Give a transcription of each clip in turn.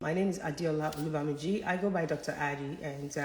My name is Addy I go by Dr. Addy, and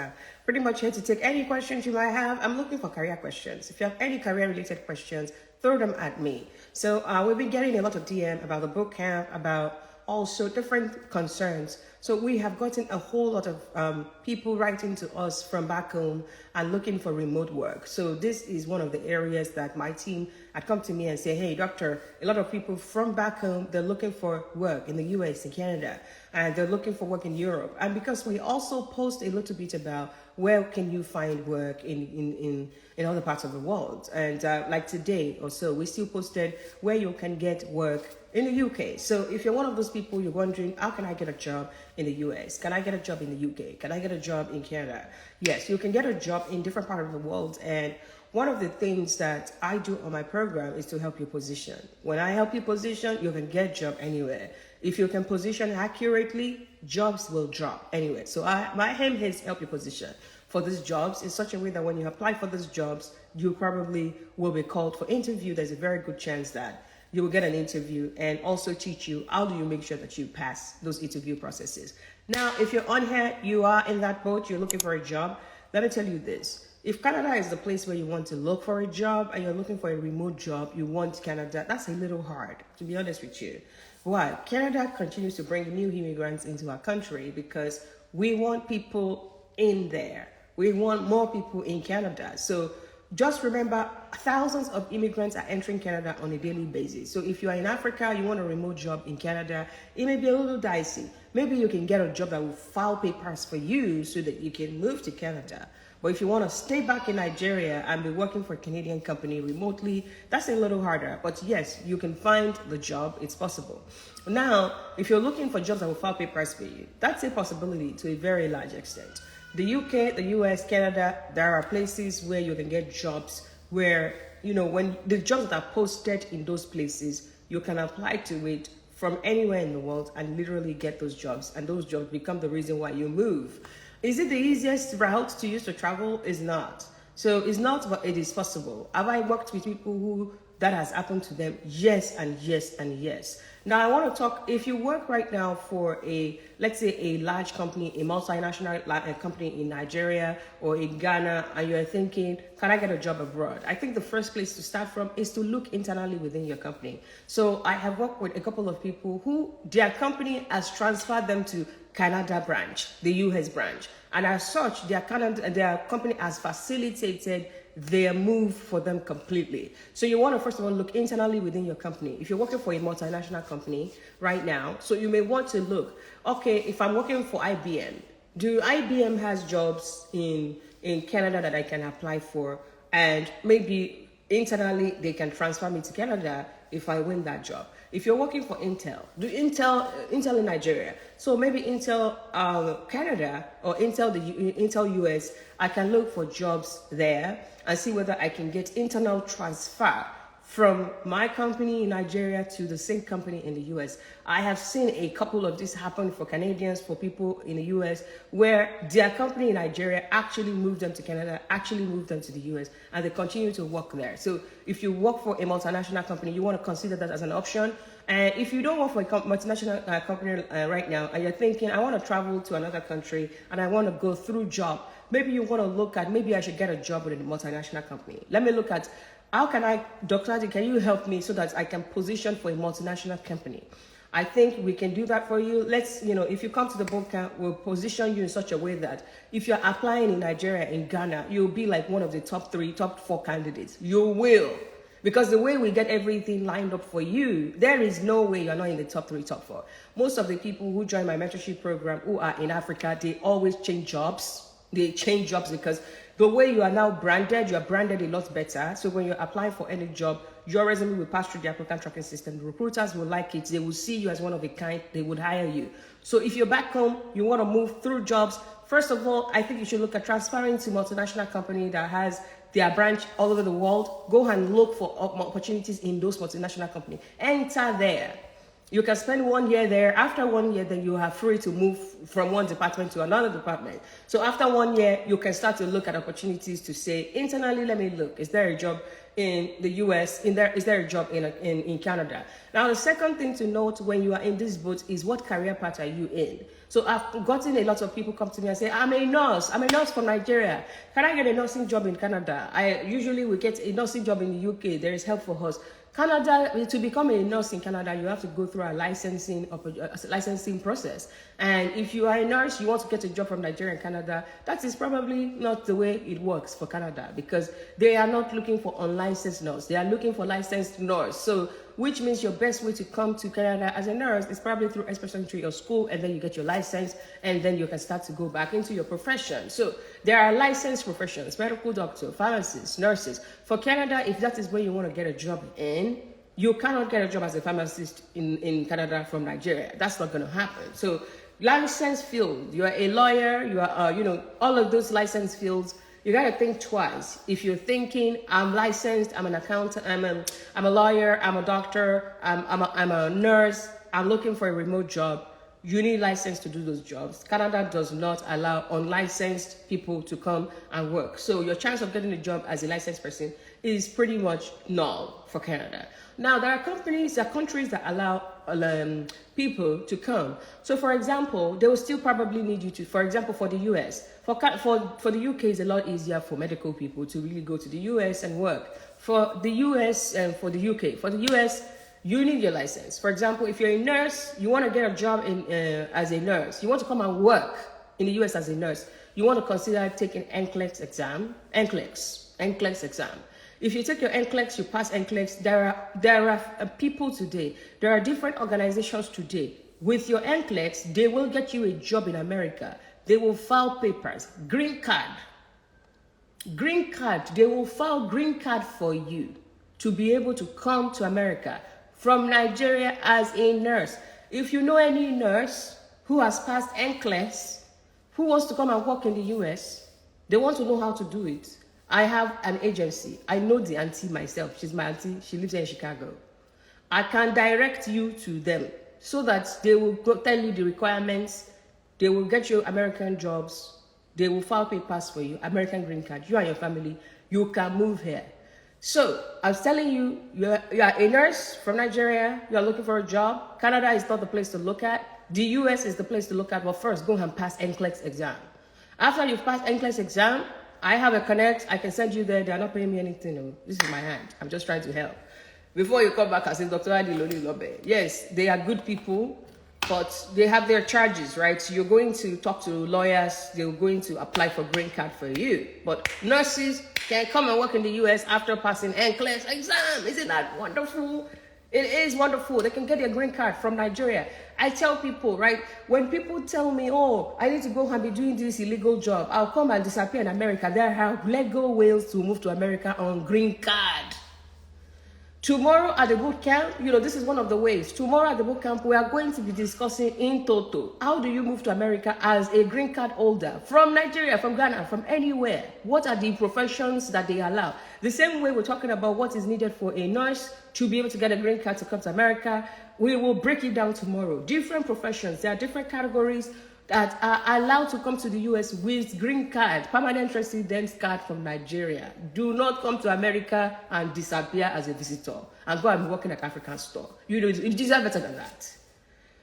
pretty much here to take any questions you might have. I'm looking for career questions. If you have any career-related questions, throw them at me. So we've been getting a lot of DM about the boot camp, about also different concerns. So we have gotten a whole lot of people writing to us from back home and looking for remote work. So this is one of the areas that my team had come to me and say, hey, doctor, a lot of people from back home, they're looking for work in the US, in Canada, and they're looking for work in Europe. And because we also post a little bit about where can you find work in other parts of the world. And like today or so, we still posted where you can get work in the UK. So if you're one of those people, you're wondering, how can I get a job in the US? Can I get a job in the UK? Can I get a job in Canada? Yes, you can get a job in different parts of the world. And one of the things that I do on my program is to help you position. When I help you position, you can get a job anywhere. If you can position accurately, jobs will drop anyway. So my aim is help you position for these jobs in such a way that when you apply for these jobs, you probably will be called for interview. There's a very good chance that you will get an interview, and also teach you how do you make sure that you pass those interview processes. Now, if you're on here, you are in that boat, you're looking for a job, let me tell you this. If Canada is the place where you want to look for a job and you're looking for a remote job, you want Canada, that's a little hard, to be honest with you. Why? Canada continues to bring new immigrants into our country because we want people in there. We want more people in Canada. So just remember, thousands of immigrants are entering Canada on a daily basis. So if you are in Africa, you want a remote job in Canada, it may be a little dicey. Maybe you can get a job that will file papers for you so that you can move to Canada. But if you want to stay back in Nigeria and be working for a Canadian company remotely, that's a little harder. But yes, you can find the job. It's possible. Now, if you're looking for jobs that will file papers for you, that's a possibility to a very large extent. The UK, the US, Canada, there are places where you can get jobs where, when the jobs that are posted in those places, you can apply to it from anywhere in the world and literally get those jobs. And those jobs become the reason why you move. Is it the easiest route to use to travel? It's not. So it's not, but it is possible. Have I worked with people who that has happened to them? Yes, and yes, and yes. Now I want to talk, if you work right now for let's say a large company, a multinational company in Nigeria or in Ghana, and you're thinking, can I get a job abroad? I think the first place to start from is to look internally within your company. So I have worked with a couple of people who their company has transferred them to Canada branch, the US branch. And as such, their company has facilitated their move for them completely. So you want to first of all look internally within your company. If you're working for a multinational company right now, so you may want to look, okay, if I'm working for IBM, do IBM has jobs in Canada that I can apply for? And maybe internally they can transfer me to Canada if I win that job. If you're working for Intel, do Intel in Nigeria, so maybe Intel Canada or Intel US, I can look for jobs there and see whether I can get internal transfer from my company in Nigeria to the same company in the US. I have seen a couple of this happen for Canadians, for people in the US, where their company in Nigeria actually moved them to Canada, actually moved them to the US, and they continue to work there. So if you work for a multinational company, you want to consider that as an option. And if you don't work for a multinational company right now, and you're thinking, I want to travel to another country and I want to go through job, maybe you want to look at, maybe I should get a job with a multinational company. Let me look at, how can I, Dr. Addy, can you help me so that I can position for a multinational company? I think we can do that for you. Let's, if you come to the boot camp, we'll position you in such a way that if you're applying in Nigeria, in Ghana, you'll be like one of the top 3, top 4 candidates. You will. Because the way we get everything lined up for you, there is no way you're not in the top 3, top 4. Most of the people who join my mentorship program who are in Africa, they always change jobs. They change jobs because the way you are now branded, you are branded a lot better. So when you're applying for any job, your resume will pass through the applicant tracking system. The recruiters will like it. They will see you as one of a kind. They would hire you. So if you're back home, you want to move through jobs. First of all, I think you should look at transferring to a multinational company that has their branch all over the world. Go and look for opportunities in those multinational companies. Enter there. You can spend 1 year there. After 1 year, then you are free to move from one department to another department. So after 1 year, you can start to look at opportunities to say, internally, let me look. Is there a job in the US? Is there a job in Canada? Now, the second thing to note when you are in this boat is what career path are you in? So I've gotten a lot of people come to me and say, I'm a nurse from Nigeria. Can I get a nursing job in Canada? Usually we get a nursing job in the UK. There is help for us. Canada, to become a nurse in Canada, you have to go through a licensing process. And if you are a nurse, you want to get a job from Nigeria and Canada, that is probably not the way it works for Canada, because they are not looking for unlicensed nurse. They are looking for licensed nurse. So, which means your best way to come to Canada as a nurse is probably through express entry or school, and then you get your license, and then you can start to go back into your profession. So there are licensed professions: medical doctor, pharmacists, nurses. For Canada, if that is where you want to get a job in, you cannot get a job as a pharmacist in Canada from Nigeria. That's not going to happen. So licensed field, you are a lawyer, you are, all of those licensed fields, you got to think twice. If you're thinking, I'm licensed, I'm an accountant, I'm a lawyer, I'm a doctor, I'm a nurse, I'm looking for a remote job, you need license to do those jobs. Canada does not allow unlicensed people to come and work. So your chance of getting a job as a licensed person is pretty much null for Canada. Now, there are countries that allow people to come. So, for example, they will still probably need you to, for example, for the US, for the UK, it's a lot easier for medical people to really go to the US and work. For the US and for the UK, for the US, you need your license. For example, if you're a nurse, you want to get a job as a nurse, you want to come and work in the US as a nurse, you want to consider taking NCLEX exam. If you take your NCLEX, you pass NCLEX, there are people today, there are different organizations today. With your NCLEX, they will get you a job in America. They will file papers, green card, they will file green card for you to be able to come to America from Nigeria as a nurse. If you know any nurse who has passed NCLEX, who wants to come and work in the US, they want to know how to do it. I have an agency. I know the auntie myself. She's my auntie. She lives in Chicago. I can direct you to them so that they will tell you the requirements. They will get you American jobs. They will file papers for you, American green card. You and your family, you can move here. So I was telling you, you are a nurse from Nigeria. You are looking for a job. Canada is not the place to look at. The US is the place to look at. But first, go and pass NCLEX exam. After you've passed NCLEX exam, I have a connect. I can send you there. They are not paying me anything. No. This is my hand. I'm just trying to help. Before you come back and say, Dr. Addy Loli Lobe. Yes, they are good people, but they have their charges, right? So you're going to talk to lawyers. They're going to apply for green card for you. But nurses can come and work in the US after passing NCLEX exam. Isn't that wonderful? It is wonderful. They can get their green card from Nigeria. I tell people, right, when people tell me, oh, I need to go and be doing this illegal job, I'll come and disappear in America. There are legal ways to move to America on green card. Tomorrow at the boot camp, this is one of the ways. Tomorrow at the boot camp, we are going to be discussing in total, how do you move to America as a green card holder from Nigeria, from Ghana, from anywhere? What are the professions that they allow? The same way we're talking about what is needed for a nurse to be able to get a green card to come to America, we will break it down tomorrow. Different professions, there are different categories that are allowed to come to the US with green card, permanent residence card from Nigeria. Do not come to America and disappear as a visitor and go and work in an African store. You deserve better than that.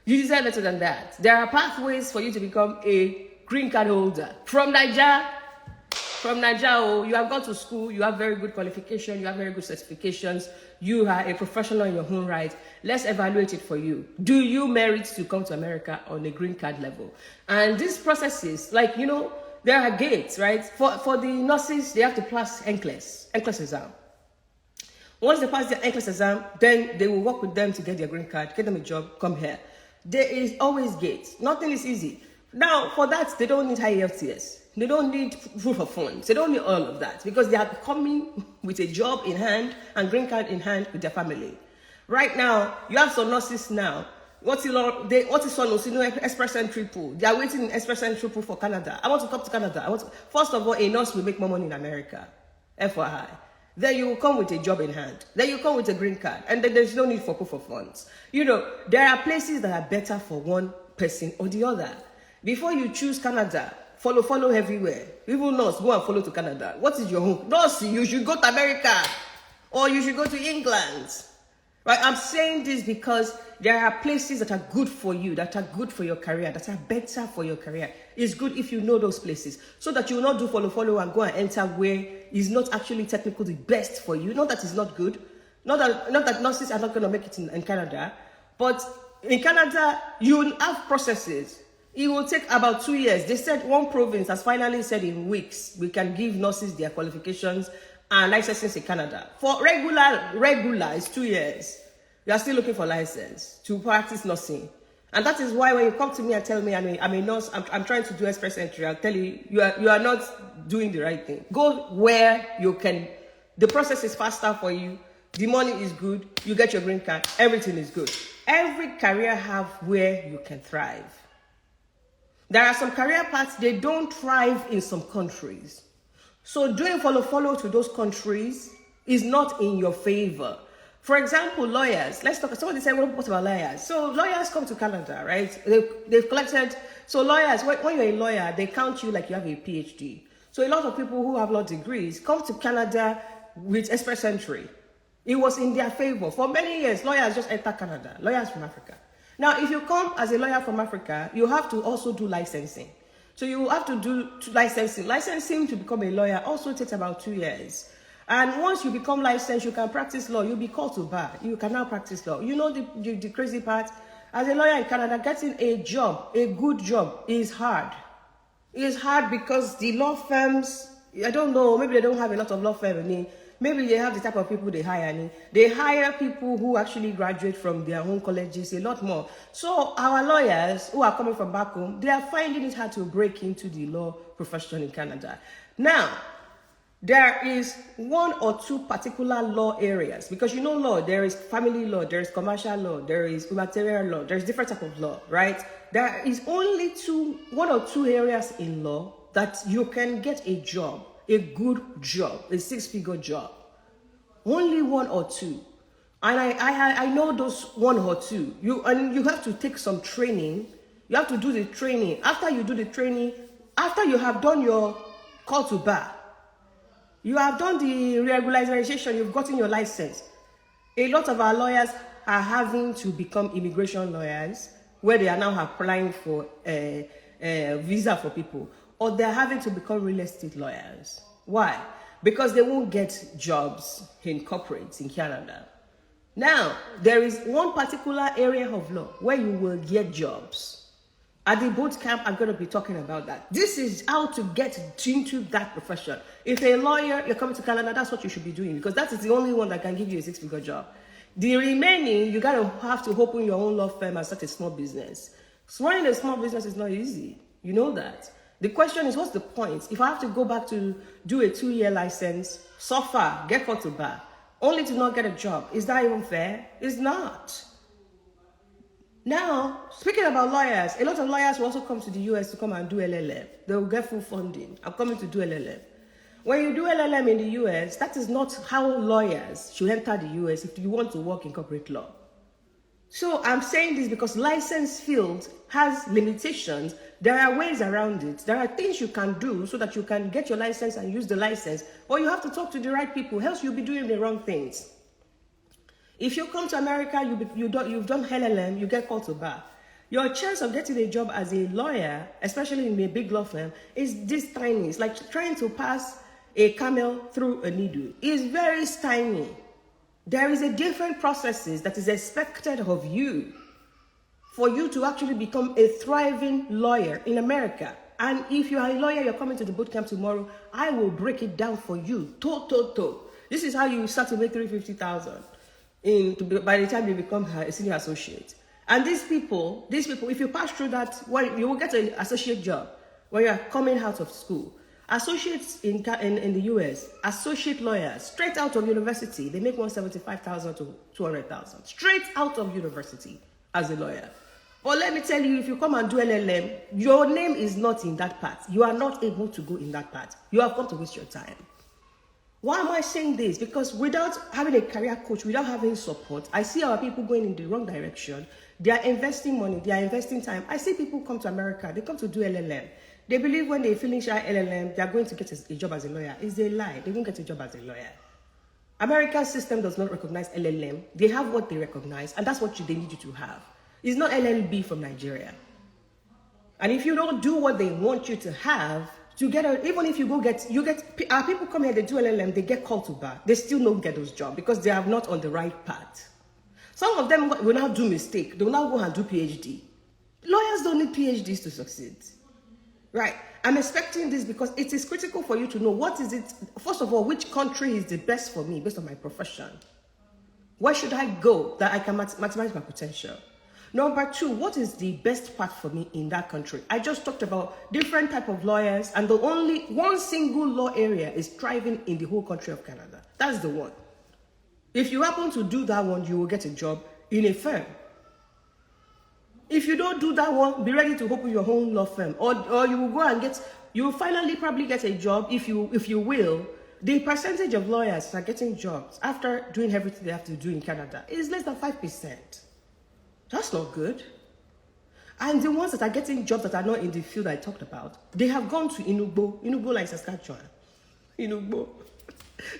You deserve better than that. There are pathways for you to become a green card holder. From Nigeria, you have gone to school, you have very good qualification, you have very good certifications, you are a professional in your own right. Let's evaluate it for you. Do you merit to come to America on a green card level? And these processes, there are gates, right? For the nurses, they have to pass NCLEX exam. Once they pass the NCLEX exam, then they will work with them to get their green card, get them a job, come here. There is always gates. Nothing is easy. Now, for that, they don't need high EFTS. They don't need proof of funds. They don't need all of that because they are coming with a job in hand and green card in hand with their family. Right now, you have some nurses now. What is on express entry pool? They are waiting in express entry pool for Canada. I want to come to Canada. First of all, a nurse will make more money in America. FYI. Then you will come with a job in hand. Then you come with a green card. And then there's no need for proof of funds. You know, there are places that are better for one person or the other. Before you choose Canada, follow everywhere. Even nurse, go and follow to Canada. What is your home? Nurse, you should go to America. Or you should go to England. Right? I'm saying this because there are places that are good for you, that are good for your career, that are better for your career. It's good if you know those places, so that you will not do follow and go and enter where is not actually technically the best for you. Not that it's not good. Not that nurses are not going to make it in Canada. But in Canada, you have processes. It will take about 2 years. They said one province has finally said in weeks, we can give nurses their qualifications and licenses in Canada. For regular, it's 2 years. You are still looking for license to practice nursing. And that is why when you come to me and tell me I'm a nurse, I'm trying to do express entry, I'll tell you, you are not doing the right thing. Go where you can. The process is faster for you. The money is good. You get your green card. Everything is good. Every career have where you can thrive. There are some career paths, they don't thrive in some countries. So doing follow to those countries is not in your favor. For example, lawyers. Let's talk. Somebody said, what about lawyers? So lawyers come to Canada, right? They've collected. So lawyers, when you're a lawyer, they count you like you have a PhD. So a lot of people who have law degrees come to Canada with express entry. It was in their favor. For many years, lawyers just enter Canada. Lawyers from Africa. Now, if you come as a lawyer from Africa, you have to also do licensing. So you have to do licensing. Licensing to become a lawyer also takes about 2 years. And once you become licensed, you can practice law. You'll be called to bar. You can now practice law. You know the crazy part? As a lawyer in Canada, getting a job, a good job, is hard. It is hard because the law firms, I don't know, maybe they don't have a lot of law firms. Maybe they have the type of people they hire. They hire people who actually graduate from their own colleges a lot more. So our lawyers who are coming from back home, they are finding it hard to break into the law profession in Canada. Now, there is 1 or 2 particular law areas, because you know law, there is family law, there is commercial law, there is humanitarian law, there's different type of law, right? There is only 1 or 2 areas in law that you can get a job, a good job, a 6-figure job. Only 1 or 2. And I know those 1 or 2. You have to take some training. You have to do the training. After you do the training, after you have done your call to bar, you have done the regularization, you've gotten your license. A lot of our lawyers are having to become immigration lawyers, where they are now applying for a visa for people, or they're having to become real estate lawyers. Why? Because they won't get jobs in corporates in Canada. Now, there is one particular area of law where you will get jobs. At the boot camp, I'm going to be talking about that. This is how to get into that profession. If you're a lawyer, you're coming to Canada, that's what you should be doing, because that is the only one that can give you a 6-figure job. The remaining, you have to open your own law firm and start a small business. So running a small business is not easy. You know that. The question is, what's the point? If I have to go back to do a 2-year license, suffer, get caught to bar, only to not get a job, is that even fair? It's not. Now, speaking about lawyers, a lot of lawyers will also come to the US to come and do LLM. They will get full funding. I'm coming to do LLM. When you do LLM in the US, that is not how lawyers should enter the US if you want to work in corporate law. So I'm saying this because license field has limitations. There are ways around it. There are things you can do so that you can get your license and use the license. But you have to talk to the right people, else you'll be doing the wrong things. If you come to America, you've done LLM, you get called to bar. Your chance of getting a job as a lawyer, especially in a big law firm, is this tiny. It's like trying to pass a camel through a needle. It's very tiny. There is a different processes that is expected of you for you to actually become a thriving lawyer in America. And if you are a lawyer, you're coming to the bootcamp tomorrow, I will break it down for you. This is how you start to make $350,000 by the time you become a senior associate. And these people, if you pass through that, well, you will get an associate job when you are coming out of school. Associates in the US, associate lawyers, straight out of university, they make $175,000 to $200,000, straight out of university as a lawyer. But let me tell you, if you come and do LLM, your name is not in that part. You are not able to go in that part. You have come to waste your time. Why am I saying this? Because without having a career coach, without having support, I see our people going in the wrong direction. They are investing money, they are investing time. I see people come to America, they come to do LLM. They believe when they finish our LLM, they are going to get a job as a lawyer. It's a lie. They won't get a job as a lawyer. American system does not recognize LLM. They have what they recognize, and that's what they need you to have. It's not LLB from Nigeria. And if you don't do what they want you to have, to get even if you our people come here, they do LLM, they get called to bar. They still don't get those jobs because they are not on the right path. Some of them will now do mistake. They will now go and do PhD. Lawyers don't need PhDs to succeed. Right. I'm expecting this because it is critical for you to know what is it. First of all, which country is the best for me based on my profession? Where should I go that I can maximize my potential? Number two, what is the best path for me in that country? I just talked about different type of lawyers, and the only one single law area is thriving in the whole country of Canada. That's the one. If you happen to do that one, you will get a job in a firm. If you don't do that one, be ready to open your own law firm, or you will go and you will finally probably get a job if you will. The percentage of lawyers that are getting jobs after doing everything they have to do in Canada is less than 5%. That's not good. And the ones that are getting jobs that are not in the field I talked about, they have gone to Inugbo like Saskatchewan. Inugbo.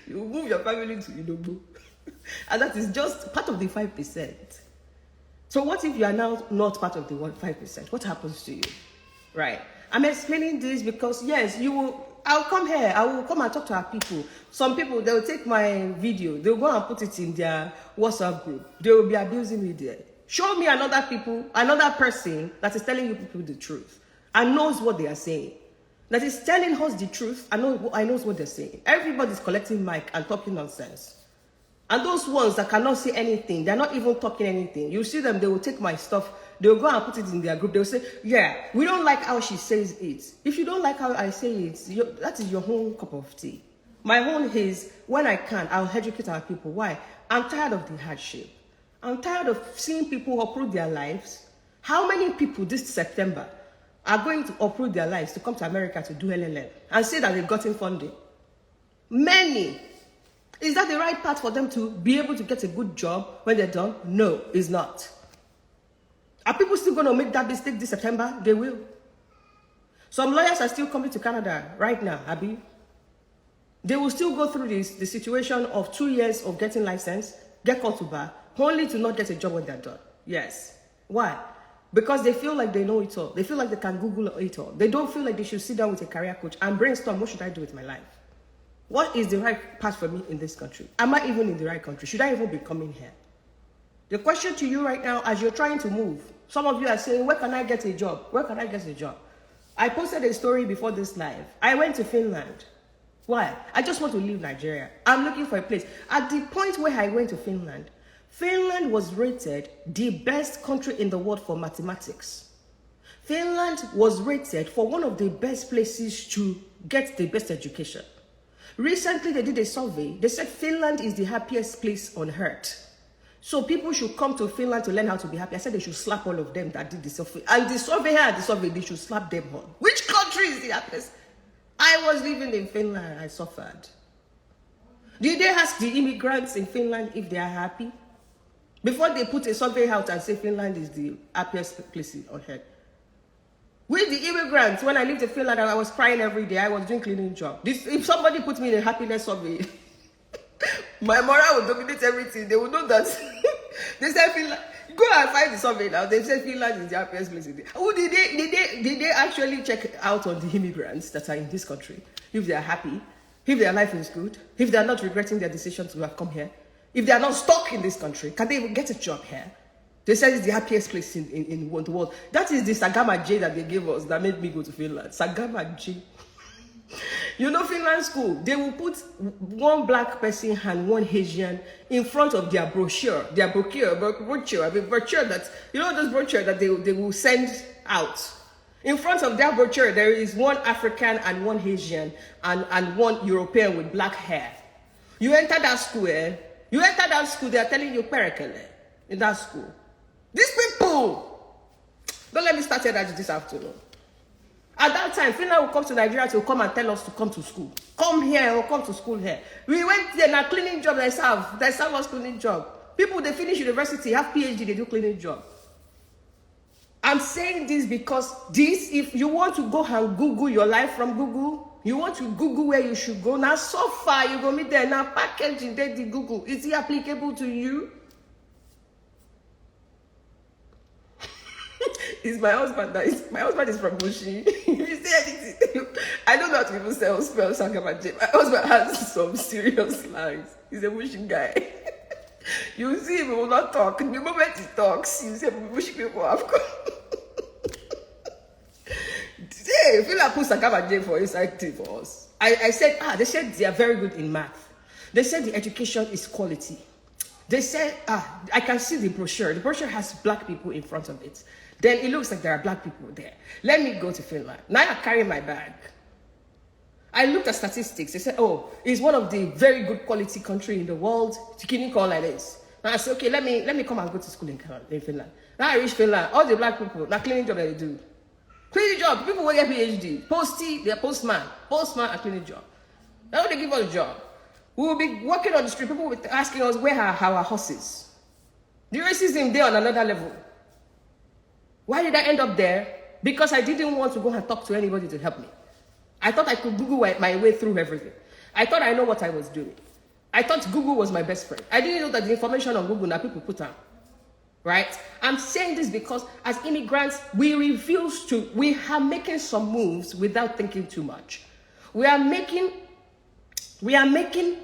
You move your family to Inugbo. And that is just part of the 5%. So what if you are now not part of the 5%? What happens to you? Right. I'm explaining this because, yes, I'll come here. I will come and talk to our people. Some people, they will take my video. They'll go and put it in their WhatsApp group. They will be abusing me there. Show me another person that is telling you people the truth and knows what they are saying. That is telling us the truth and knows what they're saying. Everybody's collecting mic and talking nonsense. And those ones that cannot say anything, they're not even talking anything. You see them, they will take my stuff, they'll go and put it in their group. They'll say, yeah, we don't like how she says it. If you don't like how I say it, that is your own cup of tea. My own is, when I can, I'll educate our people. Why? I'm tired of the hardship. I'm tired of seeing people uproot their lives. How many people this September are going to uproot their lives to come to America to do LLM and say that they've gotten funding? Many. Is that the right path for them to be able to get a good job when they're done? No, it's not. Are people still going to make that mistake this September? They will. Some lawyers are still coming to Canada right now, Abby. They will still go through the situation of 2 years of getting licensed, get called to bar, only to not get a job when they're done. Yes. Why? Because they feel like they know it all. They feel like they can Google it all. They don't feel like they should sit down with a career coach and brainstorm, what should I do with my life? What is the right path for me in this country? Am I even in the right country? Should I even be coming here? The question to you right now, as you're trying to move, some of you are saying, where can I get a job? Where can I get a job? I posted a story before this live. I went to Finland. Why? I just want to leave Nigeria. I'm looking for a place. At the point where I went to Finland, Finland was rated the best country in the world for mathematics. Finland was rated for one of the best places to get the best education. Recently, they did a survey. They said Finland is the happiest place on earth. So people should come to Finland to learn how to be happy. I said they should slap all of them that did the survey. And the surveyor and the survey, they should slap them on. Which country is the happiest? I was living in Finland. I suffered. Did they ask the immigrants in Finland if they are happy? Before they put a survey out and say Finland is the happiest place on earth. With the immigrants, when I lived in Finland, I was crying every day. I was doing cleaning job. If somebody put me in a happiness survey, my moral would dominate everything. They would know that. They said Finland. Go and find the survey now. They said Finland is the happiest place in the world. Did they actually check out on the immigrants that are in this country? If they are happy, if their life is good, if they are not regretting their decision to have come here, if they are not stuck in this country, can they even get a job here? They said it's the happiest place in the world. That is the Sagama J that they gave us that made me go to Finland. Sagama J. You know, Finland school, they will put one black person and one Asian in front of their brochure. Their brochure that, you know, those brochure that they will send out. In front of their brochure, there is one African and one Asian and one European with black hair. You enter that school, they are telling you perekele in that school. These people, don't let me start here this afternoon. At that time, Finland will come to Nigeria to come and tell us to come to school. Come here or come to school here. We went there, now cleaning job they serve. They serve us cleaning job. People, they finish university, have PhD, they do cleaning job. I'm saying this because if you want to go and Google your life from Google, you want to Google where you should go. Now, so far, you go meet there. Now, packaging, there the Google. Is it applicable to you? It's my husband. My husband is from Bushi. If you say anything, I don't know how to even spell Sakamaje. My husband has some serious lines. He's a Bushi guy. You see him, he will not talk. The moment he talks, you see Bushi people have come. Hey, I feel like put Sakamaje for inside tea for us. I said, they said they are very good in math. They said the education is quality. They said, I can see the brochure. The brochure has black people in front of it. Then it looks like there are black people there. Let me go to Finland. Now I carry my bag. I looked at statistics. They said, it's one of the very good quality country in the world. Can call like this? Now I said, okay, let me come and go to school in Finland. Now I reach Finland. All the black people, now cleaning job that they do. Cleaning job. People will get PhD. Posty, they're postman. Postman and cleaning job. Now they give us a job. We will be walking on the street. People will be asking us where are our horses. The racism there on another level. Why did I end up there? Because I didn't want to go and talk to anybody to help me. I thought I could Google my way through everything. I thought I know what I was doing. I thought Google was my best friend. I didn't know that the information on Google now people put on. Right? I'm saying this because as immigrants, we are making some moves without thinking too much. We are making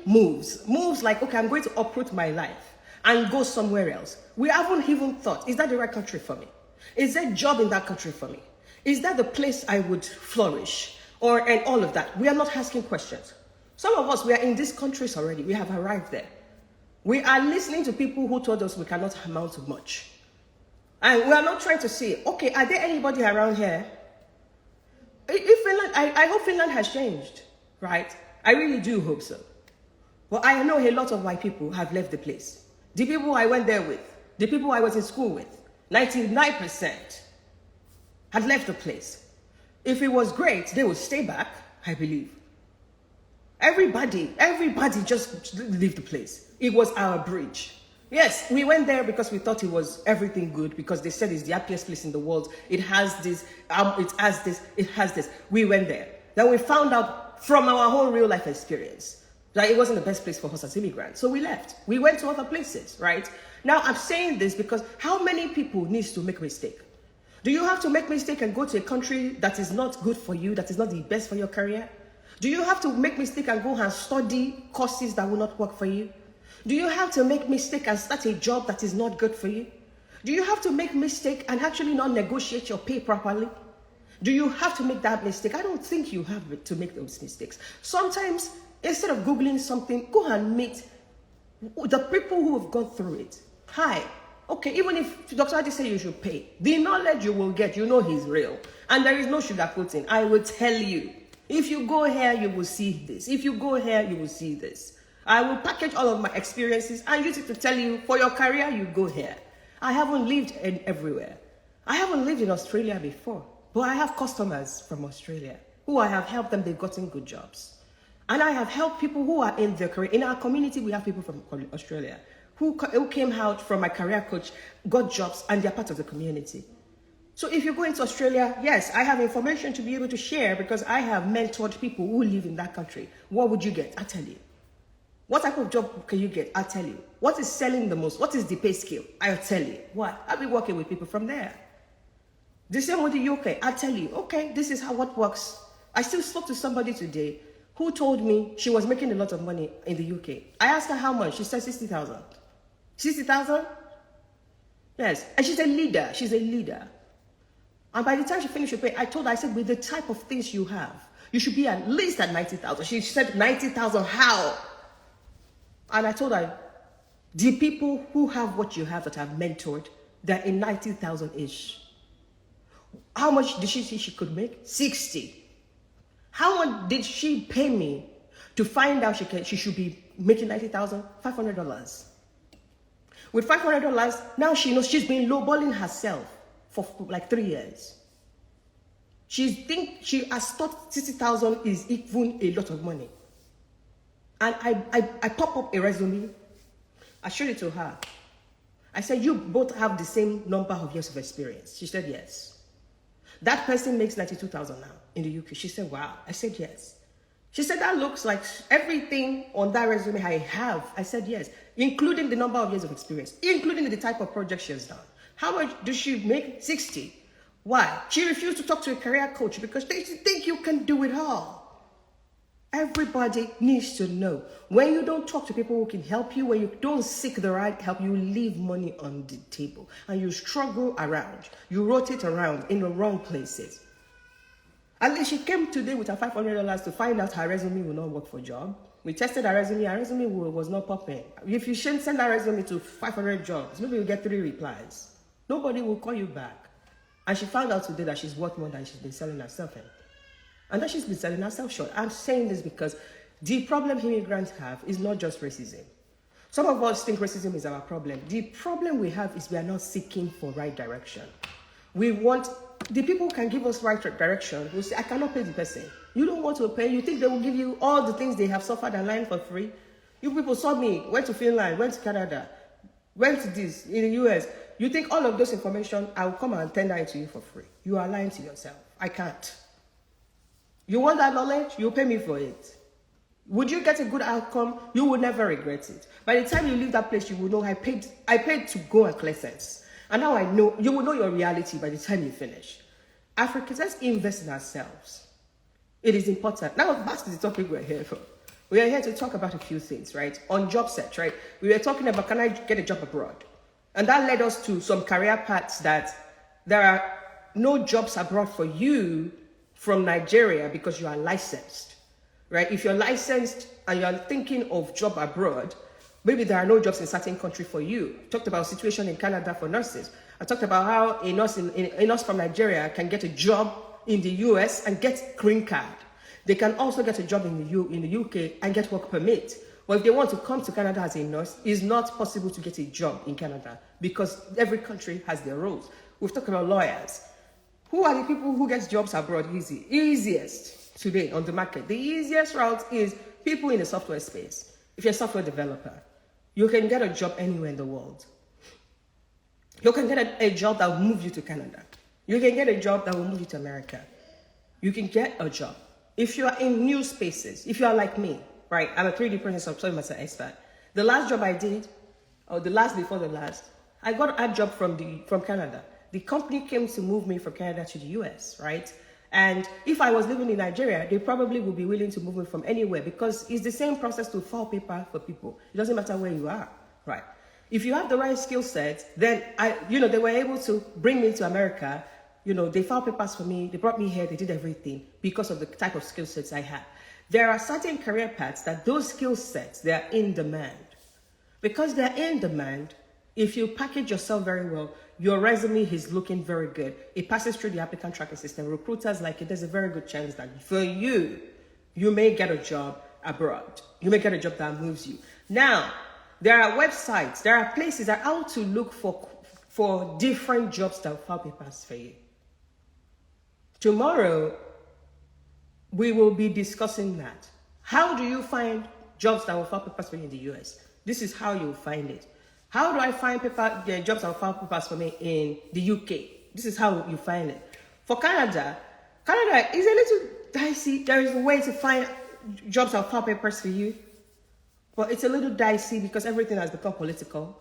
moves like, okay, I'm going to uproot my life and go somewhere else. We haven't even thought, is that the right country for me? Is there a job in that country for me? Is that the place I would flourish? And all of that. We are not asking questions. Some of us, we are in these countries already. We have arrived there. We are listening to people who told us we cannot amount to much. And we are not trying to say, okay, are there anybody around here? If Finland, I hope Finland has changed, right? I really do hope so. But I know a lot of white people have left the place. The people I went there with, the people I was in school with, 99% had left the place. If it was great, they would stay back, I believe. Everybody just left the place. It was our bridge. Yes, we went there because we thought it was everything good, because they said it's the happiest place in the world. It has this, it has this, it has this. We went there. Then we found out from our whole real life experience that it wasn't the best place for us as immigrants. So we left. We went to other places, right? Now, I'm saying this because how many people needs to make a mistake? Do you have to make a mistake and go to a country that is not good for you, that is not the best for your career? Do you have to make a mistake and go and study courses that will not work for you? Do you have to make a mistake and start a job that is not good for you? Do you have to make a mistake and actually not negotiate your pay properly? Do you have to make that mistake? I don't think you have to make those mistakes. Sometimes, instead of Googling something, go and meet the people who have gone through it. Hi. Okay, even if Dr. Addy say you should pay, the knowledge you will get, you know he's real. And there is no sugarcoating. I will tell you. If you go here, you will see this. If you go here, you will see this. I will package all of my experiences and use it to tell you, for your career, you go here. I haven't lived everywhere. I haven't lived in Australia before, but I have customers from Australia who I have helped them, they've gotten good jobs. And I have helped people who are in their career. In our community, we have people from Australia who came out from my career coach, got jobs, and they're part of the community. So if you go into Australia, yes, I have information to be able to share because I have mentored people who live in that country. What would you get? I'll tell you. What type of job can you get? I'll tell you. What is selling the most? What is the pay scale? I'll tell you. What? I'll be working with people from there. The same with the UK. I'll tell you. Okay, this is how what works. I still spoke to somebody today who told me she was making a lot of money in the UK. I asked her how much. She said 60,000. 60,000? Yes. And she's a leader. She's a leader. And by the time she finished her pay, I told her, I said, with the type of things you have, you should be at least at 90,000. She said, 90,000, how? And I told her, the people who have what you have that I've mentored, they're in 90,000-ish. How much did she say she could make? 60. How much did she pay me to find out she should be making 90,000? $500. With $500, now she knows she's been lowballing herself for like 3 years. She has thought 60,000 is even a lot of money. And I pop up a resume. I showed it to her. I said, you both have the same number of years of experience. She said, yes. That person makes 92,000 now in the UK. She said, wow. I said, yes. She said, that looks like everything on that resume I have. I said, yes, including the number of years of experience, including the type of project she has done. How much does she make? 60. Why? She refused to talk to a career coach because they think you can do it all. Everybody needs to know. When you don't talk to people who can help you, when you don't seek the right help, you leave money on the table and you struggle around. You rotate around in the wrong places. At least she came today with her $500 to find out her resume will not work for a job. We tested her resume was not popping. If you shouldn't send her resume to 500 jobs, maybe you'll get 3 replies. Nobody will call you back. And she found out today that she's worth more than she's been selling herself in. And that she's been selling herself short. I'm saying this because the problem immigrants have is not just racism. Some of us think racism is our problem. The problem we have is we are not seeking for right direction. We want, the people who can give us right direction will say, I cannot pay the person. You don't want to pay. You think they will give you all the things they have suffered and learned for free? You people saw me, went to Finland, went to Canada, went to this, in the US. You think all of those information, I will come and tender it to you for free. You are lying to yourself. I can't. You want that knowledge? You pay me for it. Would you get a good outcome? You will never regret it. By the time you leave that place, you will know I paid to go and collect sense. And now I know, you will know your reality by the time you finish. Africans, let's invest in ourselves. It is important. Now, back to the topic we're here for. We are here to talk about a few things, right? On job search, right? We were talking about, can I get a job abroad? And that led us to some career paths that there are no jobs abroad for you from Nigeria because you are licensed, right? If you're licensed and you're thinking of job abroad, maybe there are no jobs in certain country for you. I talked about situation in Canada for nurses. I talked about how a nurse from Nigeria can get a job in the US and get green card. They can also get a job in the UK and get work permit. But if they want to come to Canada as a nurse, it's not possible to get a job in Canada because every country has their rules. We've talked about lawyers. Who are the people who get jobs abroad easiest today on the market? The easiest route is people in the software space. If you're a software developer, you can get a job anywhere in the world. You can get a job that will move you to Canada. You can get a job that will move you to America. You can get a job. If you are in new spaces, if you are like me, right? I'm a 3D printing software master expert. The last job I did, or the last before the last, I got a job from Canada. The company came to move me from Canada to the US, right? And if I was living in Nigeria, they probably would be willing to move me from anywhere because it's the same process to file paper for people. It doesn't matter where you are, right? If you have the right skill set, then they were able to bring me to America. They filed papers for me. They brought me here. They did everything because of the type of skill sets I have. There are certain career paths that those skill sets, they are in demand. Because they're in demand, if you package yourself very well, your resume is looking very good. It passes through the applicant tracking system. Recruiters like it. There's a very good chance that for you may get a job abroad. You may get a job that moves you. Now, there are websites, there are places that are out to look for different jobs that file papers for you. Tomorrow, we will be discussing that. How do you find jobs that will file papers for you in the US? This is how you'll find it. How do I find jobs that will file papers for me in the UK? This is how you find it. For Canada is a little dicey. There is a way to find jobs that will file papers for you. But it's a little dicey because everything has become political.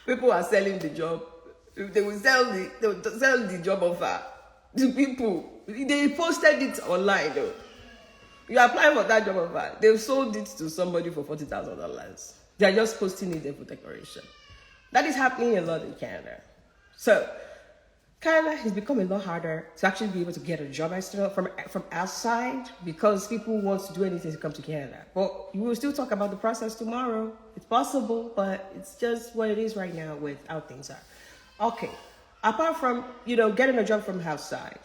People are selling the job. They will sell the job offer to people. They posted it online though. You apply for that job offer. They've sold it to somebody for $40,000. They're just posting it there for decoration. That is happening a lot in Canada. So Canada has become a lot harder to actually be able to get a job from outside because people want to do anything to come to Canada. But we will still talk about the process tomorrow. It's possible, but it's just what it is right now with how things are. Okay. Apart from, getting a job from outside,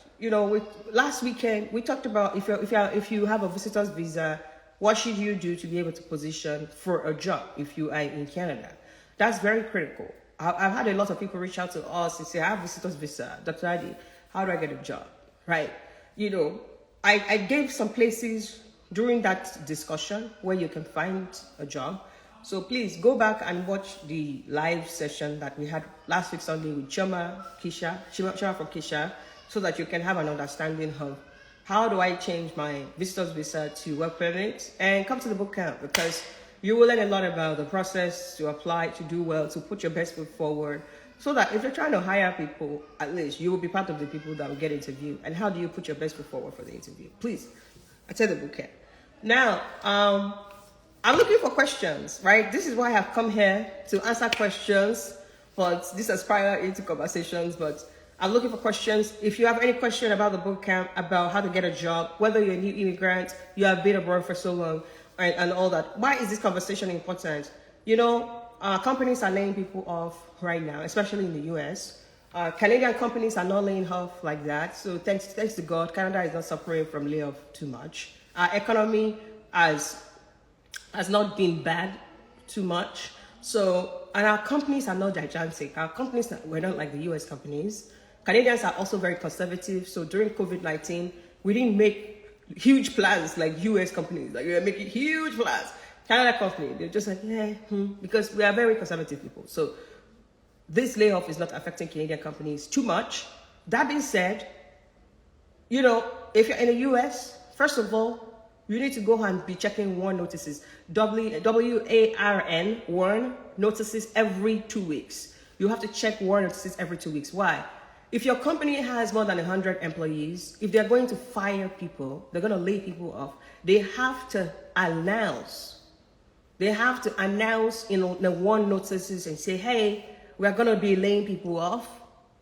last weekend, we talked about if you have a visitor's visa, what should you do to be able to position for a job if you are in Canada? That's very critical. I've had a lot of people reach out to us and say, I have visitor's visa, Dr. Addy. how do I get a job, right? You know, I gave some places during that discussion where you can find a job. So please go back and watch the live session that we had last week Sunday with Choma from Kisha, so that you can have an understanding of how do I change my visitor's visa to work permit, and come to the boot camp, because you will learn a lot about the process to apply, to do well, to put your best foot forward, so that if you're trying to hire people, at least you will be part of the people that will get interviewed. And how do you put your best foot forward for the interview? Please, attend the boot camp. Now, I'm looking for questions, right? This is why I have come here, to answer questions, but this is prior into conversations, but I'm looking for questions. If you have any question about the boot camp, about how to get a job, whether you're a new immigrant, you have been abroad for so long, right, and all that, why is this conversation important? You know, companies are laying people off right now, especially in the US. Canadian companies are not laying off like that. So thanks to God, Canada is not suffering from layoff too much. Our economy has not been bad too much. So, and our companies are not gigantic. Our companies, we're not like the US companies. Canadians are also very conservative. So during COVID-19, we didn't make huge plans like US companies. Like we were making huge plans. Canada company, they're just like, because we are very conservative people. So this layoff is not affecting Canadian companies too much. That being said, you know, if you're in the US, first of all, you need to go and be checking WARN notices. WARN, WARN notices every 2 weeks. You have to check WARN notices every 2 weeks. Why? If your company has more than 100 employees, if they're going to fire people, they're going to lay people off, they have to announce. They have to announce in the WARN notices and say, hey, we're going to be laying people off.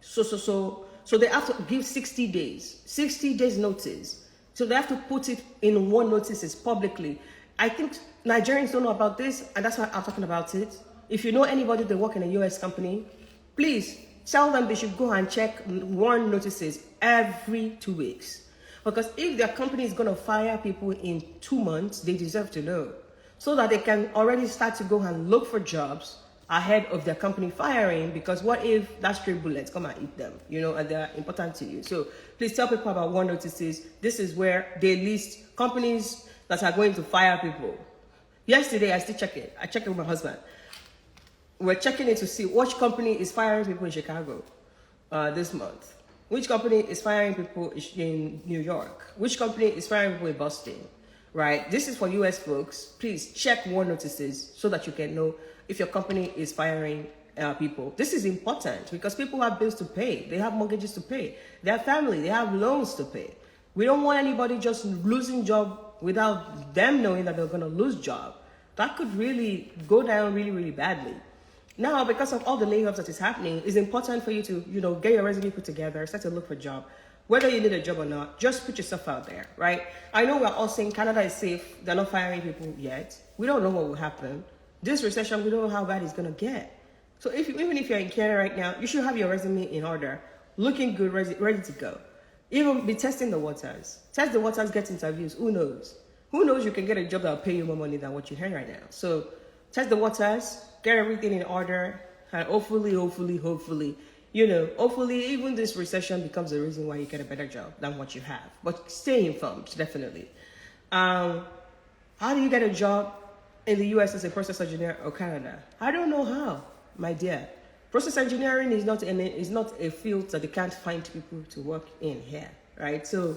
So they have to give 60 days notice. So they have to put it in WARN notices publicly. I think Nigerians don't know about this, and that's why I'm talking about it. If you know anybody that work in a US company, please tell them they should go and check WARN notices every 2 weeks. Because if their company is going to fire people in 2 months, they deserve to know, so that they can already start to go and look for jobs ahead of their company firing. Because what if that stray bullets come and eat them, you know, and they're important to you. So please tell people about WARN notices. This is where they list companies that are going to fire people. Yesterday, I still check it. I checked it with my husband. We're checking it to see which company is firing people in Chicago this month. Which company is firing people in New York? Which company is firing people in Boston? Right? This is for US folks. Please check WARN notices so that you can know if your company is firing people. This is important because people have bills to pay. They have mortgages to pay. They have family. They have loans to pay. We don't want anybody just losing job without them knowing that they're going to lose job. That could really go down really, really badly. Now, because of all the layoffs that is happening, it's important for you to, you know, get your resume put together, start to look for a job. Whether you need a job or not, just put yourself out there, right? I know we're all saying Canada is safe. They're not firing people yet. We don't know what will happen. This recession, we don't know how bad it's going to get. So even if you're in Canada right now, you should have your resume in order, looking good, ready to go. Even be testing the waters. Test the waters, get interviews. Who knows? Who knows you can get a job that will pay you more money than what you have right now. So test the waters, get everything in order, and hopefully, you know, hopefully even this recession becomes the reason why you get a better job than what you have. But stay informed, definitely. How do you get a job in the US as a process engineer or Canada? I don't know how, my dear. Process engineering is not a field that they can't find people to work in here, right? So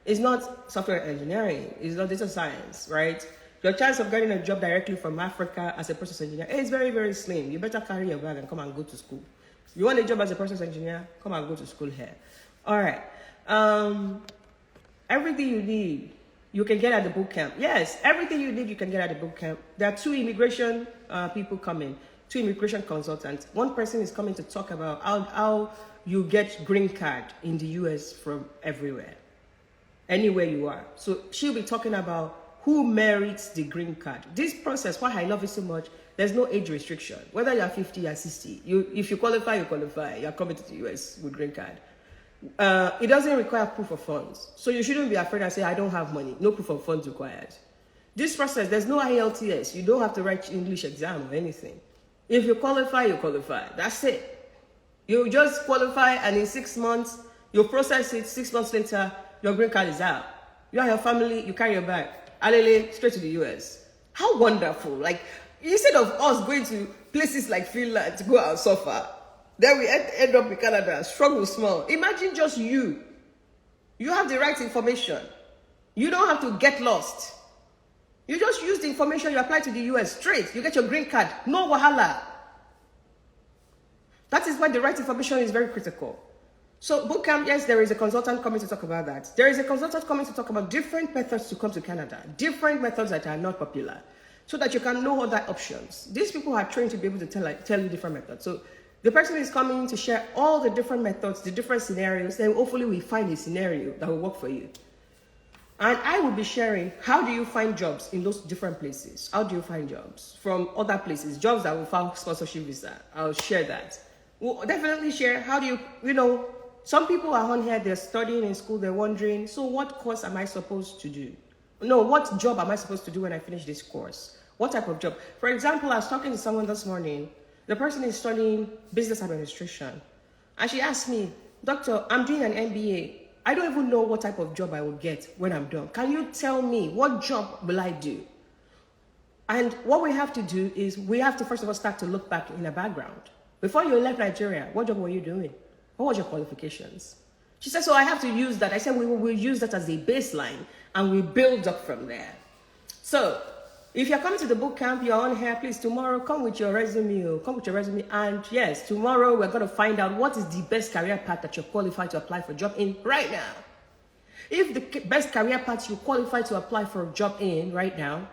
it's not software engineering, it's not data science, right? Your chance of getting a job directly from Africa as a process engineer is very, very slim. You better carry your bag and come and go to school. You want a job as a process engineer? Come and go to school here. All right. Everything you need, you can get at the boot camp. Yes, everything you need, you can get at the boot camp. There are 2 immigration people coming, 2 immigration consultants. One person is coming to talk about how you get green card in the US from everywhere, anywhere you are. So she'll be talking about who merits the green card. This process, why I love it so much, there's no age restriction. Whether you're 50 or 60, if you qualify, you qualify. You're coming to the US with green card. It doesn't require proof of funds. So you shouldn't be afraid and say, I don't have money. No proof of funds required. This process, there's no IELTS. You don't have to write English exam or anything. If you qualify, you qualify. That's it. You just qualify, and in 6 months, you process it, 6 months later, your green card is out. You and your family, you carry your bag, alele, straight to the US. How wonderful. Like, instead of us going to places like Finland to go and suffer, then we end up in Canada, struggle small. Imagine just you. You have the right information. You don't have to get lost. You just use the information, you apply to the US straight. You get your green card. No wahala. That is why the right information is very critical. So bootcamp, yes, there is a consultant coming to talk about that. There is a consultant coming to talk about different methods to come to Canada. Different methods that are not popular. So that you can know other options. These people are trained to be able to tell you different methods. So the person is coming to share all the different methods, the different scenarios. Then hopefully we find a scenario that will work for you. And I will be sharing how do you find jobs in those different places. How do you find jobs from other places? Jobs that will file sponsorship visa. I'll share that. We'll definitely share how do you, some people are on here, they're studying in school, they're wondering, so what course am I supposed to do? No, what job am I supposed to do when I finish this course? What type of job? For example, I was talking to someone this morning. The person is studying business administration. And she asked me, Doctor, I'm doing an MBA. I don't even know what type of job I will get when I'm done. Can you tell me what job will I do? And what we have to do is we have to first of all start to look back in the background. Before you left Nigeria, what job were you doing? What was your qualifications? She said, so I have to use that. I said, we will use that as a baseline and we build up from there. So if you're coming to the boot camp, you're on here, please, tomorrow, come with your resume. Come with your resume. And yes, tomorrow we're going to find out what is the best career path that you're qualified to apply for a job in right now. If the best career path you qualify to apply for a job in right now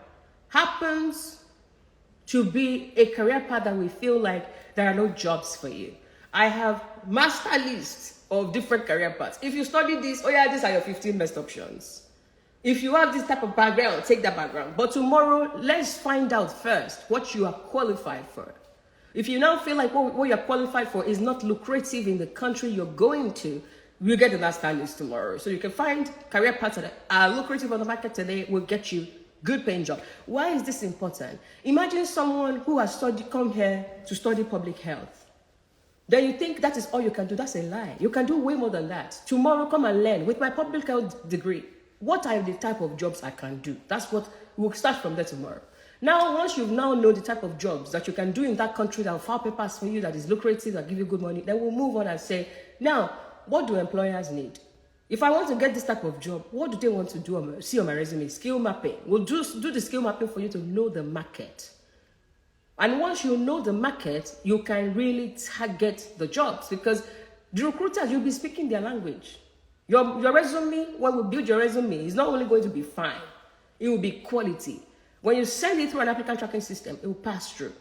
happens to be a career path that we feel like there are no jobs for you, I have master lists of different career paths. If you study this, oh yeah, these are your 15 best options. If you have this type of background, take that background. But tomorrow, let's find out first what you are qualified for. If you now feel like what you're qualified for is not lucrative in the country you're going to, we'll get the master list tomorrow. So you can find career paths that are lucrative on the market today, will get you good paying job. Why is this important? Imagine someone who has come here to study public health. Then you think that is all you can do. That's a lie. You can do way more than that. Tomorrow, come and learn with my public health degree. What are the type of jobs I can do? That's what we'll start from there tomorrow. Now, once you now know the type of jobs that you can do in that country that will file papers for you, that is lucrative, that give you good money, then we'll move on and say, now, what do employers need? If I want to get this type of job, what do they want to do? See on my resume, skill mapping. We'll do the skill mapping for you to know the market. And once you know the market, you can really target the jobs because the recruiters, you'll be speaking their language. Your resume, when we build your resume, is not only going to be fine, it will be quality. When you send it through an applicant tracking system, it will pass through.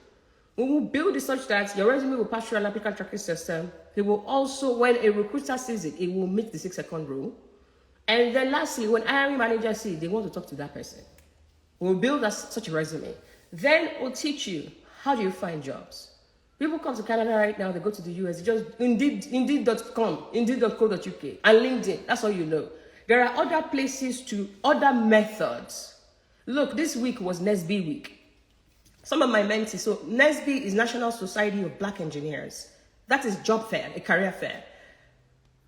We will build it such that your resume will pass through an applicant tracking system. It will also, when a recruiter sees it, it will meet the 6-second rule. And then lastly, when hiring managers see it, they want to talk to that person. We'll build such a resume. Then we'll teach you, how do you find jobs? People come to Canada right now, they go to the US, they just Indeed.com, Indeed.co.uk, and LinkedIn. That's all you know. There are other places other methods. Look, this week was NSB week. Some of my mentees, so NSB is National Society of Black Engineers. That is job fair, a career fair.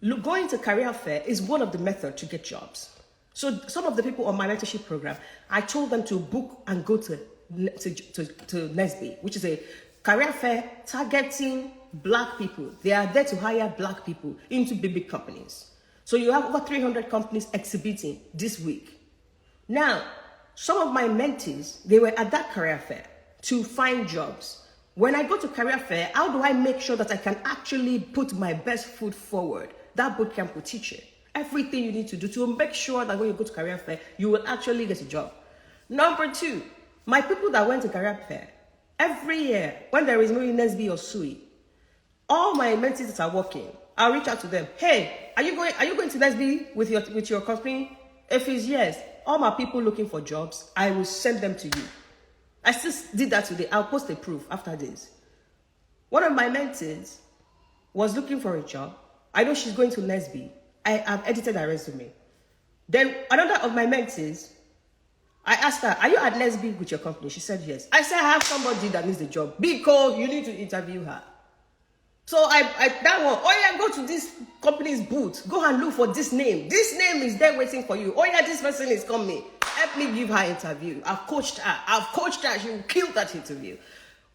Look, going to career fair is one of the methods to get jobs. So some of the people on my mentorship program, I told them to book and go to NSB, which is a career fair targeting black people. They are there to hire black people into big companies. So you have over 300 companies exhibiting this week. Now, some of my mentees, they were at that career fair to find jobs. When I go to career fair, how do I make sure that I can actually put my best foot forward? That bootcamp will teach you everything you need to do to make sure that when you go to career fair, you will actually get a job. Number 2, my people that went to career fair, every year, when there is maybe NSB or SUI, all my mentees that are working, I'll reach out to them. Hey, are you going to NSB with your company? If it's yes, all my people looking for jobs, I will send them to you. I still did that today. I'll post a proof after this. One of my mentees was looking for a job. I know she's going to NSB. I have edited her resume. Then another of my mentees, I asked her, are you at NSB with your company? She said yes. I said, I have somebody that needs the job because you need to interview her. So I that one, oh yeah, go to this company's booth, go and look for this name. This name is there waiting for you. Oh yeah, this person is coming. Help me give her interview. I've coached her. She will kill that interview.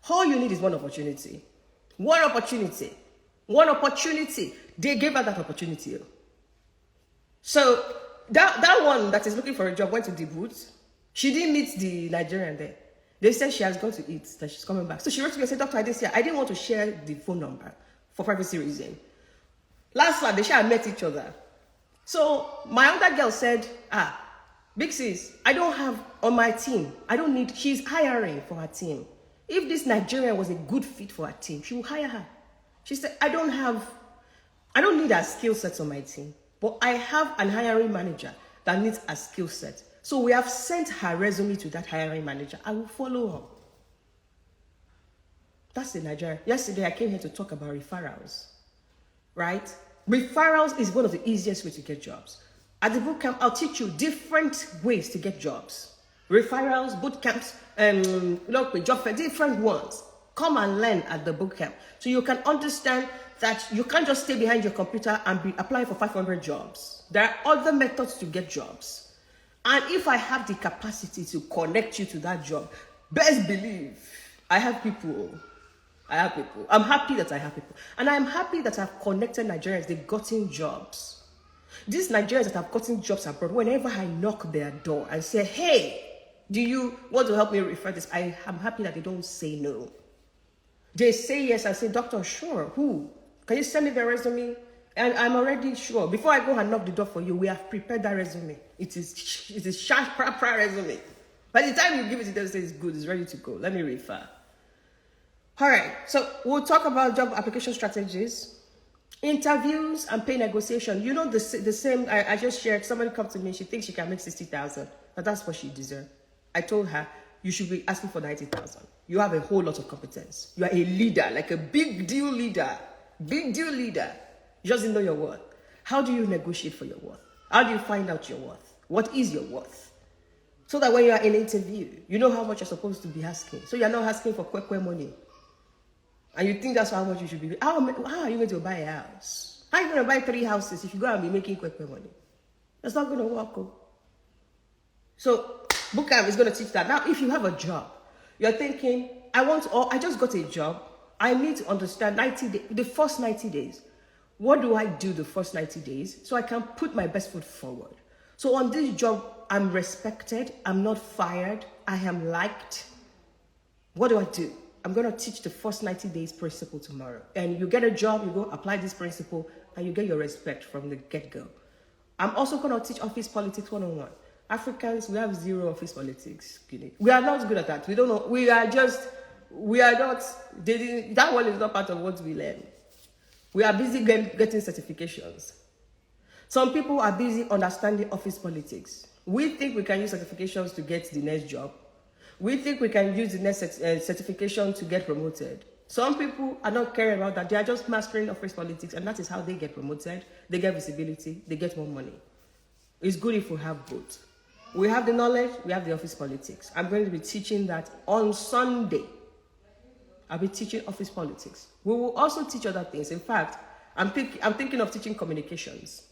All you need is one opportunity. One opportunity. One opportunity. They gave her that opportunity. So that one that is looking for a job went to the booth. She didn't meet the Nigerian there. They said she has gone to eat, that she's coming back. So she wrote to me and said, Dr. Addy, I didn't want to share the phone number for privacy reason. Last one, they should have met each other. So my other girl said, Big sis, I don't have on my team. She's hiring for her team. If this Nigerian was a good fit for her team, she will hire her. She said, I don't need her skill sets on my team, but I have an hiring manager that needs a skill set. So we have sent her resume to that hiring manager. I will follow her. That's in Nigeria. Yesterday, I came here to talk about referrals, right? Referrals is one of the easiest ways to get jobs. At the bootcamp, I'll teach you different ways to get jobs. Referrals, bootcamps, job fair, different ones. Come and learn at the bootcamp so you can understand that you can't just stay behind your computer and be applying for 500 jobs. There are other methods to get jobs. And if I have the capacity to connect you to that job, best believe I have people. I'm happy that I have people. And I'm happy that I've connected Nigerians. They've gotten jobs. These Nigerians that have gotten jobs abroad, whenever I knock their door and say, hey, do you want to help me refer this? I am happy that they don't say no. They say yes. I say, doctor, sure. Who? Can you send me the resume? And I'm already sure. Before I go and knock the door for you, we have prepared that resume. It is sharp, proper resume. By the time you give it to them, say it's good, it's ready to go. Let me refer. All right. So we'll talk about job application strategies, interviews, and pay negotiation. You know the same. I just shared. Somebody come to me. She thinks she can make 60,000, but that's what she deserves. I told her you should be asking for 90,000. You have a whole lot of competence. You are a leader, like a big deal leader. Big deal leader. You just didn't know your worth. How do you negotiate for your worth? How do you find out your worth? What is your worth? So that when you are in an interview, you know how much you're supposed to be asking. So you're not asking for quick money. And you think that's how much you should be. How are you going to buy a house? How are you going to buy 3 houses if you go and be making quick money? That's not going to work. So bootcamp is going to teach that. Now, if you have a job, you're thinking, I just got a job. I need to understand the first 90 days. What do I do the first 90 days so I can put my best foot forward? So on this job, I'm respected. I'm not fired. I am liked. What do I do? I'm going to teach the first 90 days principle tomorrow. And you get a job, you go apply this principle, and you get your respect from the get-go. I'm also going to teach office politics 101. Africans, we have zero office politics. We are not good at that. We don't know. That one is not part of what we learn. We are busy getting certifications. Some people are busy understanding office politics. We think we can use certifications to get the next job. We think we can use the next certification to get promoted. Some people are not caring about that. They are just mastering office politics, and that is how they get promoted. They get visibility. They get more money. It's good if we have both. We have the knowledge. We have the office politics. I'm going to be teaching that on Sunday. I'll be teaching office politics. We will also teach other things. In fact, I'm thinking of teaching communications.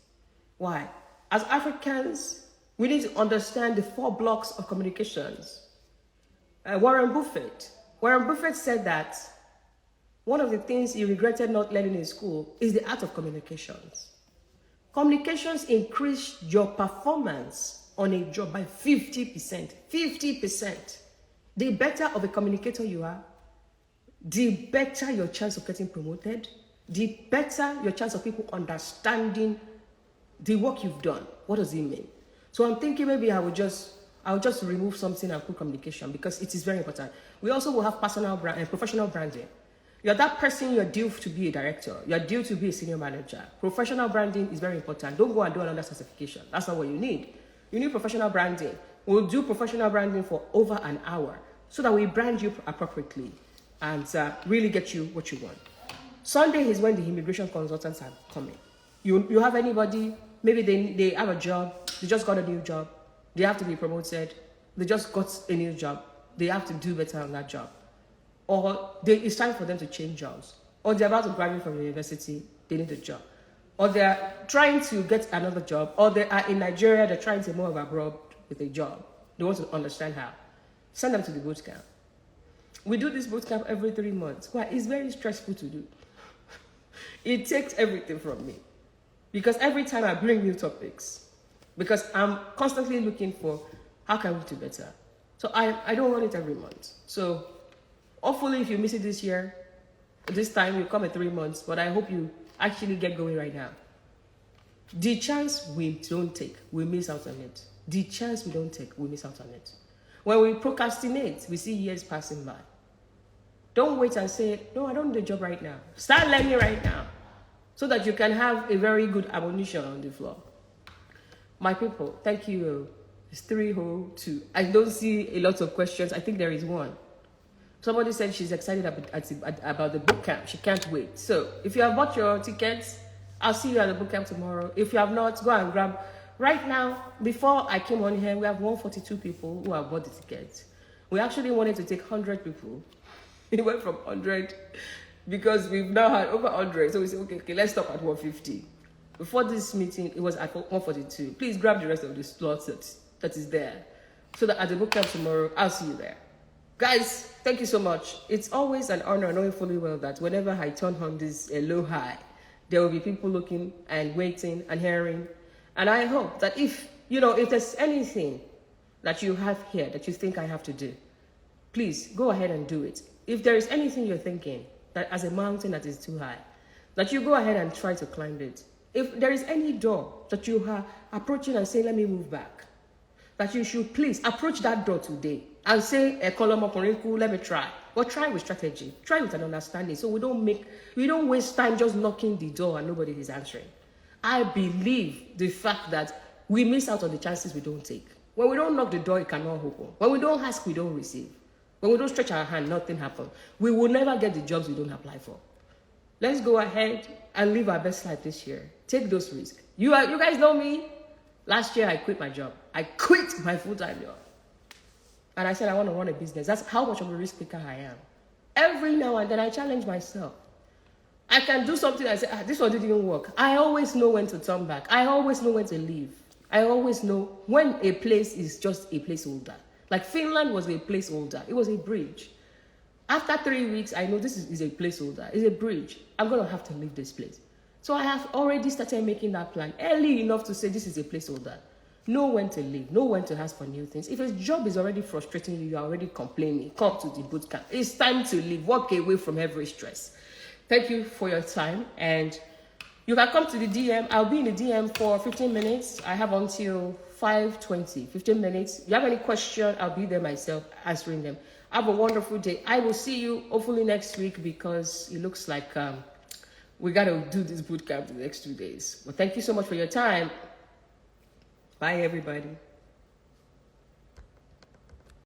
Why? As Africans, we need to understand the 4 blocks of communications. Warren Buffett said that one of the things he regretted not learning in school is the art of communications. Communications increase your performance on a job by 50%. 50%. The better of a communicator you are, the better your chance of getting promoted, the better your chance of people understanding the work you've done. What does it mean? So I'm thinking maybe I'll just remove something and put communication because it is very important. We also will have professional branding. You're that person you're due to be a director. You're due to be a senior manager. Professional branding is very important. Don't go and do another certification. That's not what you need. You need professional branding. We'll do professional branding for over an hour so that we brand you appropriately and really get you what you want. Sunday is when the immigration consultants are coming. You have anybody, maybe they have a job, they just got a new job, they have to be promoted, they just got a new job, they have to do better on that job. Or it's time for them to change jobs. or they're about to graduate from the university, they need a job, or they're trying to get another job, or they are in Nigeria, they're trying to move abroad with a job. They want to understand how. Send them to the boot camp. We do this boot camp every 3 months. Why? It's very stressful to do. It takes everything from me. Because every time I bring new topics, because I'm constantly looking for how can we do better. So I don't run it every month. So hopefully if you miss it this year, this time you come in 3 months, but I hope you actually get going right now. The chance we don't take, we miss out on it. The chance we don't take, we miss out on it. When we procrastinate, we see years passing by. Don't wait and say, no, I don't need a job right now. Start learning right now so that you can have a very good ammunition on the floor. My people, thank you. It's 3:02. I don't see a lot of questions. I think there is one. Somebody said she's excited about the boot camp. She can't wait. So if you have bought your tickets, I'll see you at the boot camp tomorrow. If you have not, go and grab. Right now, before I came on here, we have 142 people who have bought the tickets. We actually wanted to take 100 people. It went from 100 because we've now had over 100. So we said, okay, let's stop at 150. Before this meeting, it was at 142. Please grab the rest of the slots that is there. So that at the boot camp tomorrow, I'll see you there. Guys, thank you so much. It's always an honor, knowing fully well that whenever I turn on this low high, there will be people looking and waiting and hearing. And I hope that if there's anything that you have here that you think I have to do, please go ahead and do it. If there is anything you're thinking that as a mountain that is too high, that you go ahead and try to climb it. If there is any door that you are approaching and saying, let me move back, that you should please approach that door today and say, let me try. But try with strategy. Try with an understanding. So we don't waste time just knocking the door and nobody is answering. I believe the fact that we miss out on the chances we don't take. When we don't knock the door, it cannot open. When we don't ask, we don't receive. When we don't stretch our hand, nothing happens. We will never get the jobs we don't apply for. Let's go ahead and live our best life this year. Take those risks. You guys know me. Last year, I quit my job. I quit my full-time job. And I said, I want to run a business. That's how much of a risk taker I am. Every now and then, I challenge myself. I can do something, I say, this one didn't work. I always know when to turn back. I always know when to leave. I always know when a place is just a placeholder. Like Finland was a placeholder. It was a bridge. After 3 weeks, I know this is a placeholder. It's a bridge. I'm going to have to leave this place. So I have already started making that plan early enough to say this is a placeholder. Know when to leave. Know when to ask for new things. If a job is already frustrating you, you're already complaining, come to the boot camp. It's time to leave. Walk away from every stress. Thank you for your time. And you can come to the DM. I'll be in the DM for 15 minutes. I have until 5:20, 15 minutes. If you have any question, I'll be there myself answering them. Have a wonderful day. I will see you hopefully next week because it looks like we got to do this boot camp the next 2 days. Well, thank you so much for your time. Bye, everybody.